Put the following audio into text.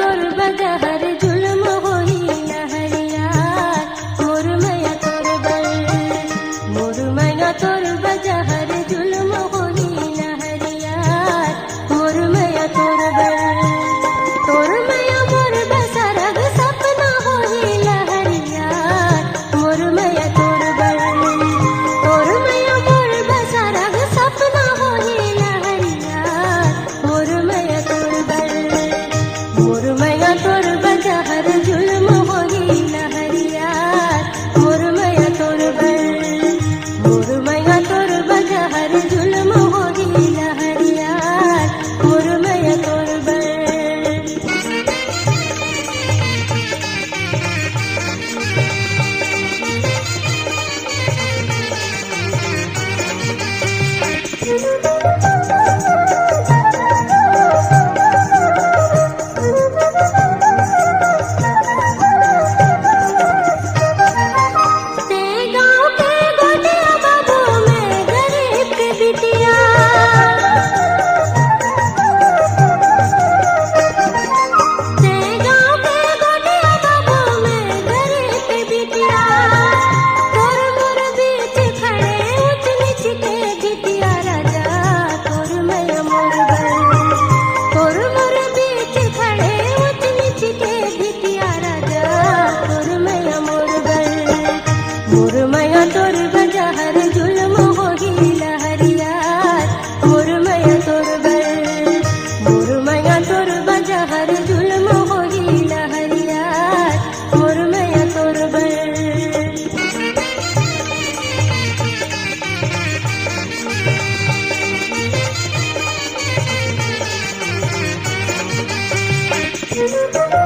तोर बजहर जुल्म होई लहरिया मोर मैया तोर बल मोर मैया तोर बजहर जुल्म होई लहरिया मोर मैया तोर बल तोर मैया मोर बसरग सपना होई लहरिया मोर मैया तोर बल तोर मैया मोर बसरग सपना होई लहरिया मोर मैया तोर बल मोर मैया तोर बजहर जुल्म होई लहरिया मोर मैया तोर बल मोर मैया तोर बजहर जुल्म होई लहरिया मोर मैया तोर बल मोर मैया तोर बजहर जुल्म होई लहरिया मोर मैया तोर बल मोर मैया तोर बजहर जुल्म होई लहरिया मोर मैया तोर बल Thank you.